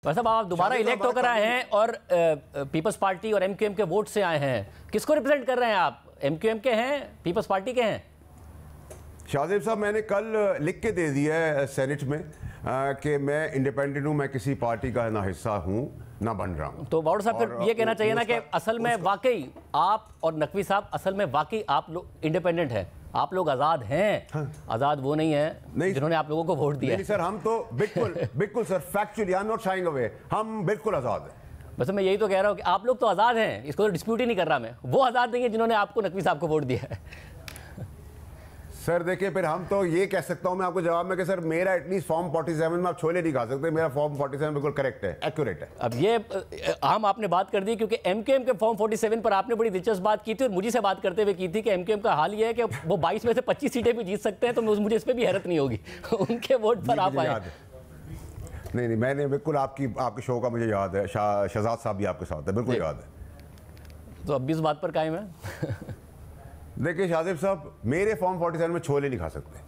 साहब आप दोबारा इलेक्ट होकर आए हैं और पीपल्स पार्टी और एमक्यूएम के वोट से आए हैं, किसको रिप्रेजेंट कर रहे हैं आप? एमक्यूएम के हैं, पीपल्स पार्टी के हैं? शाहजेब साहब, मैंने कल लिख के दे दिया है सेनेट में कि मैं इंडिपेंडेंट हूं, मैं किसी पार्टी का ना हिस्सा हूं ना बन रहा हूं। तो बावड़ साहब फिर ये कहना चाहिए ना कि असल में वाकई आप और नकवी साहब असल में वाकई आप लोग इंडिपेंडेंट हैं, आप लोग आज़ाद हैं। हाँ। आज़ाद वो नहीं है जिन्होंने आप लोगों को वोट दिया। नहीं सर, हम तो बिल्कुल sir, factually I am not sharing away, हम बिल्कुल आज़ाद हैं। बस मैं यही तो कह रहा हूँ कि आप लोग तो आज़ाद हैं, इसको तो डिस्प्यूट ही नहीं कर रहा मैं। वो आज़ाद नहीं है जिन्होंने आपको, नकवी साहब को वोट दिया है। सर देखिए, फिर हम तो ये कह सकता हूं मैं आपको जवाब में कि सर मेरा एटलीस्ट फॉर्म 47 में आप छोले नहीं खा सकते, मेरा फॉर्म 47 बिल्कुल करेक्ट है, एक्यूरेट है। अब ये हम आपने बात कर दी क्योंकि एमकेएम के फॉर्म 47 पर आपने बड़ी दिलचस्प बात की थी और मुझे से बात करते हुए की थी कि एमकेएम का हाल ये है कि वो 22 में से 25 सीटें भी जीत सकते हैं, तो मुझे इस पर भी हैरत नहीं होगी। उनके वोट पर आप आए। नहीं, मैंने बिल्कुल आपके शो का मुझे याद है, शहजाद साहब भी आपके साथ है, बिल्कुल याद है। तो अब भी इस बात पर कायम है। देखिए शाहजेब साहब, मेरे फॉर्म 47 में छोले नहीं खा सकते,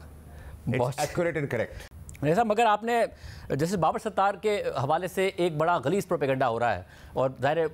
एक्यूरेट एंड करेक्ट। ऐसा मगर आपने जैसे बाबर सत्तार के हवाले से एक बड़ा गलीज प्रोपेगेंडा हो रहा है और ज़ाहिर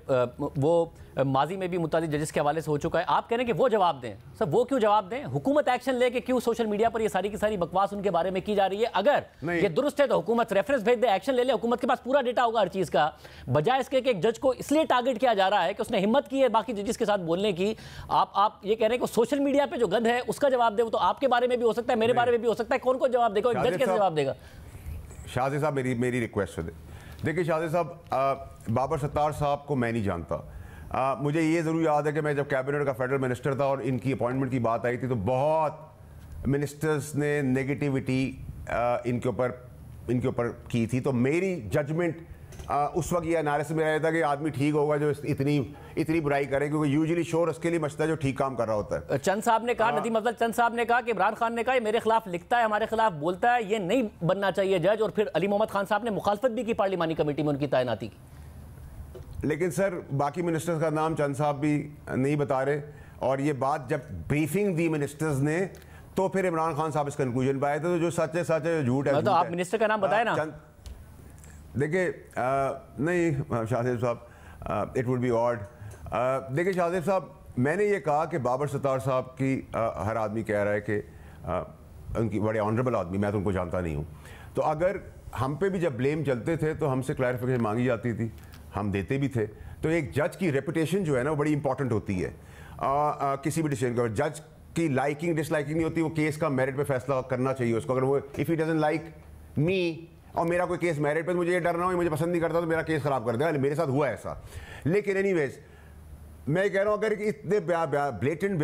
वो माजी में भी मुतालिक जजेस के हवाले से हो चुका है। आप कह रहे हैं कि वो जवाब दें। सर वो क्यों जवाब दें? हुकूमत एक्शन लेके क्यों सोशल मीडिया पर ये सारी की सारी बकवास उनके बारे में की जा रही है? अगर ये दुरुस्त है तो हुकूमत रेफरेंस भेज दे, एक्शन ले ले। हुकूमत के पास पूरा डेटा होगा हर चीज़ का, बजाय इसके कि एक जज को इसलिए टारगेट किया जा रहा है कि उसने हिम्मत की है बाकी जजेस के साथ बोलने की। आप ये कह रहे हैं कि सोशल मीडिया पर जो गंद है उसका जवाब दे। वो तो आपके बारे में भी हो सकता है, मेरे बारे में भी हो सकता है। कौन जवाब देगा? जज कैसे जवाब देगा? शाहज़ेब साहब, मेरी रिक्वेस्ट है, देखिए शाहज़ेब साहब, बाबर सत्तार साहब को मैं नहीं जानता। मुझे ये ज़रूर याद है कि मैं जब कैबिनेट का फेडरल मिनिस्टर था और इनकी अपॉइंटमेंट की बात आई थी तो बहुत मिनिस्टर्स ने नेगेटिविटी इनके ऊपर की थी। तो मेरी जजमेंट उस वक्त ये एनालिसिस में आया था कि आदमी ठीक होगा जो इतनी बुराई करे, क्योंकि यूजुअली शोर उसके लिए मचता है जो ठीक काम कर रहा होता है। चंद साहब ने कहा, नदीम अफजल चंद साहब ने कहा कि इमरान खान ने कहा मेरे खिलाफ लिखता है, हमारे खिलाफ बोलता है, ये नहीं बनना चाहिए जज। और फिर अली मोहम्मद खान साहब ने मुखालफत भी की पार्लिमानी कमेटी में उनकी तैनाती की। लेकिन सर बाकी मिनिस्टर्स का नाम चंद साहब भी नहीं बता रहे, और ये बात जब ब्रीफिंग दी मिनिस्टर्स ने तो फिर इमरान खान साहब इस कंक्लूजन पे आए थे। तो जो सच है सच है, झूठ है तो आप मिनिस्टर का नाम बताए ना। देखिए नहीं शाहजेब साहब, इट वुड बी ऑड। देखिए शाहजेब साहब, मैंने ये कहा कि बाबर सत्तार साहब की हर आदमी कह रहा है कि उनकी बड़े ऑनरेबल आदमी, मैं तो उनको जानता नहीं हूँ। तो अगर हम पे भी जब ब्लेम चलते थे तो हमसे क्लैरिफिकेशन मांगी जाती थी, हम देते भी थे। तो एक जज की रेपुटेशन जो है ना वो बड़ी इंपॉर्टेंट होती है किसी भी डिसीजन का। जज की लाइकिंग डिसलाइकिंग नहीं होती, वो केस का मेरिट पे फैसला करना चाहिए उसको। अगर वो if he doesn't like me और मेरा कोई केस मेरिट पे, मुझे ये डर ना हो मुझे पसंद नहीं करता तो मेरा केस खराब कर देगा। मेरे साथ हुआ ऐसा। लेकिन एनीवेज मैं कह रहा हूँ अगर इतने ब्लेटेंट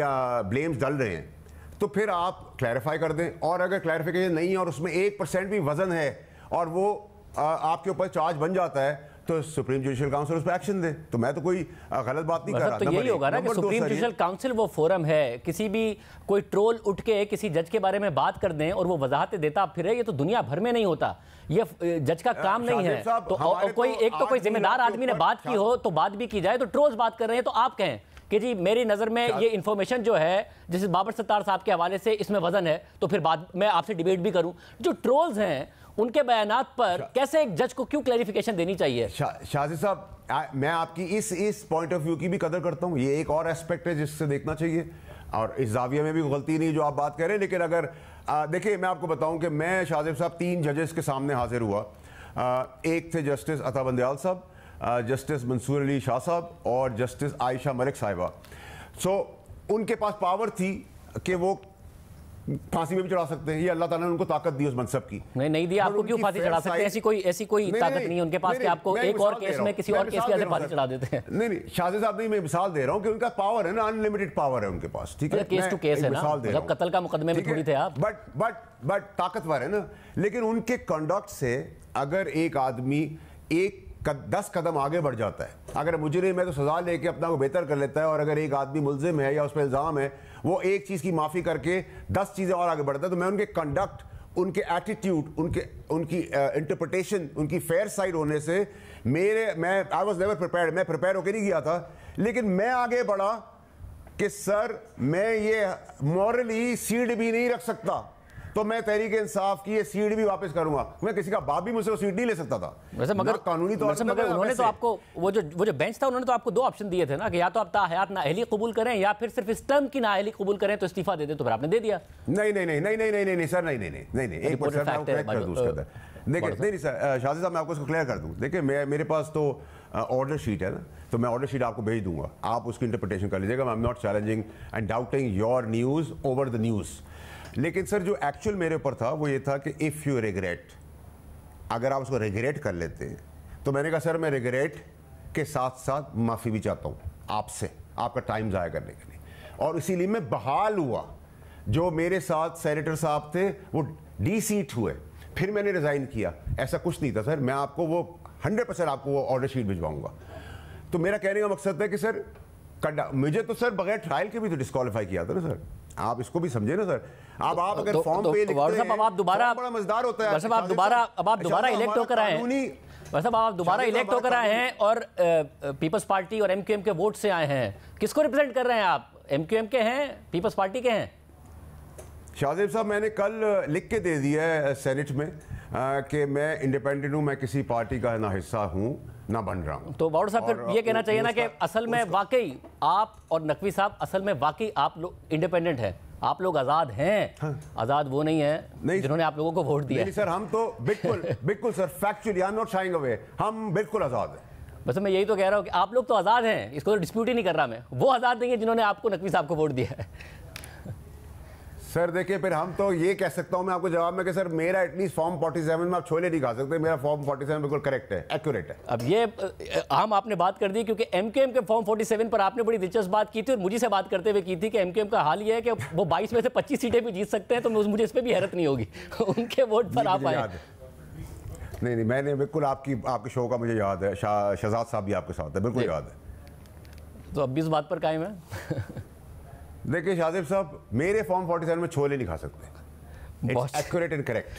ब्लेम्स डल रहे हैं तो फिर आप क्लैरिफाई कर दें, और अगर क्लैरिफिकेशन नहीं है और उसमें 1% भी वजन है और वो आपके ऊपर चार्ज बन जाता है तो सुप्रीम जुडिशियल काउंसिल उस पर एक्शन दे। तो मैं तो कोई गलत बात नहीं कर रहा। तो यही होगा ना कि सुप्रीम जुडिशियल काउंसिल वो फोरम है, किसी भी कोई ट्रोल उठ के किसी जज के बारे में बात कर दें और वो वजाहतें देता फिरे, ये तो दुनिया भर में नहीं होता, ये जज का काम नहीं है। तो कोई जिम्मेदार आदमी ने बात की हो तो बात भी की जाए। तो ट्रोल्स बात कर रहे हैं तो आप कहें कि जी मेरी नज़र में ये इन्फॉर्मेशन जो है जैसे बाबर सत्तार साहब के हवाले से इसमें वजन है, तो फिर बाद में आपसे डिबेट भी करूं। जो ट्रोल्स हैं उनके बयानात पर कैसे एक जज को क्यों क्लैरिफिकेशन देनी चाहिए? शाहजी साहब, मैं आपकी इस पॉइंट ऑफ व्यू की भी कदर करता हूं। ये एक और एस्पेक्ट है जिससे देखना चाहिए, और इस जाविया में भी गलती नहीं जो आप बात कर रहे हैं। लेकिन अगर देखिए मैं आपको बताऊं कि मैं शाहजेब साहब 3 जजेस के सामने हाजिर हुआ। एक थे जस्टिस अता बंदयाल साहब, जस्टिस मंसूर अली शाह साहब और जस्टिस आयशा मलिक साहिबा। उनके पास पावर थी कि वो फांसी में भी चढ़ा सकते हैं। ये अल्लाह ताला ने उनको ताकत दी उस मनसब की। नहीं दी, आपको क्यों फांसी चढ़ा सकते हैं? ऐसी कोई ताकत नहीं है उनके पास कि आपको एक और केस में किसी और केस के अंदर फांसी चढ़ा देते हैं। नहीं शाहजेब साहब, नहीं मैं मिसाल दे रहा हूं कि उनका पावर है ना, अनलिमिटेड पावर है उनके पास। ठीक है, केस टू केस है ना, मतलब कत्ल का मुकदमे में थोड़ी थे आप। बट ताकतवर है ना। लेकिन उनके कंडक्ट से अगर एक आदमी 10 कदम आगे बढ़ जाता है, अगर मुजरिम है तो सजा लेके अपना को बेहतर कर लेता है, और अगर एक आदमी मुल्जिम है या उस पर इल्ज़ाम है वो एक चीज़ की माफ़ी करके 10 चीज़ें और आगे बढ़ता है। तो मैं उनके कंडक्ट, उनके एटीट्यूड, उनकी इंटरप्रिटेशन, उनकी फेयर साइड होने से मैं आई वॉज नेवर प्रिपेयर्ड, मैं प्रिपेयर होकर नहीं गया था। लेकिन मैं आगे बढ़ा कि सर मैं ये मॉरली सीड भी नहीं रख सकता, तो मैं तहरीक इंसाफ की ये सीट भी वापस करूंगा। मैं किसी का बाप भी मुझसे वो सीट नहीं ले सकता था। वैसे मगर कानूनी तौर पर मगर उन्होंने तो आपको वो जो बेंच था उन्होंने तो आपको 2 ऑप्शन दिए थे ना कि या तो आप ताहयात नाअहली कबूल करें या फिर सिर्फ इस टर्म की नाअहली कबूल करें तो इस्तीफा दे दें, तो फिर आपने दे दिया। नहीं नहीं नहीं नहीं नहीं नहीं नहीं सर, नहीं नहीं नहीं नहीं नहीं, एक मिनट सर, मैं आपको करेक्ट कर दूं उसके अंदर। देखिए नहीं सर, शाजिद साहब मैं आपको इसको क्लियर कर दूं। देखिए मेरे पास तो ऑर्डर शीट है ना, तो मैं ऑर्डर शीट आपको भेज दूंगा, आप उसकी इंटरप्रिटेशन कर लीजिएगा। I am not challenging and doubting your news over the news. लेकिन सर जो एक्चुअल मेरे ऊपर था वो ये था कि इफ़ यू रिग्रेट, अगर आप उसको रिग्रेट कर लेते हैं, तो मैंने कहा सर मैं रिग्रेट के साथ साथ माफ़ी भी चाहता हूँ आपसे, आपका टाइम ज़ाया करने के लिए। और इसीलिए मैं बहाल हुआ। जो मेरे साथ सेनेटर साहब थे वो डी-सीट हुए, फिर मैंने रिज़ाइन किया। ऐसा कुछ नहीं था सर, मैं आपको वो 100% आपको वो ऑर्डर शीट भिजवाऊंगा। तो मेरा कहने का मकसद है कि सर मुझे तो सर बगैर ट्रायल के भी तो डिस्क्वालीफाई किया था ना सर, आप इसको भी समझे ना सर। आप अगर फॉर्म पे लिखते हैं, अब आप दोबारा बड़ा मजेदार होता है। वैसे आप दोबारा इलेक्ट होकर आए हैं, वैसे आप दोबारा इलेक्ट होकर आए हैं और पीपल्स पार्टी और एमक्यूएम के वोट से आए हैं, किसको रिप्रेजेंट कर रहे हैं आप? एमक्यूएम के हैं, पीपल्स पार्टी के हैं? शाहजेब साहब मैंने कल लिख के दे दिया है सेनेट में कि मैं इंडिपेंडेंट हूं, मैं किसी पार्टी का ना हिस्सा हूं ना बन रहा हूं। तो बाउड साहब फिर ये कहना चाहिए ना कि असल में वाकई आप और नकवी साहब असल में वाकई आप लोग इंडिपेंडेंट हैं, आप लोग आज़ाद हैं। हाँ। आज़ाद वो नहीं है जिन्होंने आप लोगों को वोट दिया। नहीं सर, हम तो बिल्कुल sir factually I am not sharing away, हम बिल्कुल आज़ाद हैं। बस मैं यही तो कह रहा हूँ कि आप लोग तो आज़ाद हैं, इसको तो डिस्प्यूट ही नहीं कर रहा मैं। वो आज़ाद नहीं है जिन्होंने आपको नकवी साहब को वोट दिया है। सर देखिए फिर हम तो ये कह सकता हूं मैं आपको जवाब में कि सर मेरा एटलीस्ट फॉर्म 47 में आप छोले नहीं खा सकते, मेरा फॉर्म 47 बिल्कुल करेक्ट है, एक्यूरेट है। अब ये हम आपने बात कर दी क्योंकि एमक्यूएम के फॉर्म 47 पर आपने बड़ी दिलचस्प बात की थी और मुझे से बात करते हुए की थी कि एमक्यूएम का हाल ये है कि वो 22 में से 25 सीटें भी जीत सकते हैं, तो मुझे इस पर भी हैरत नहीं होगी। उनके वोट पर आप आए। नहीं मैंने बिल्कुल आपके शो का मुझे याद है, शहजाद साहब भी आपके साथ है, बिल्कुल याद है। तो अब भी इस बात पर कायम है। देखिए शाजिब साहब, मेरे फॉर्म 47 में छोले नहीं खा सकते। Accurate and correct.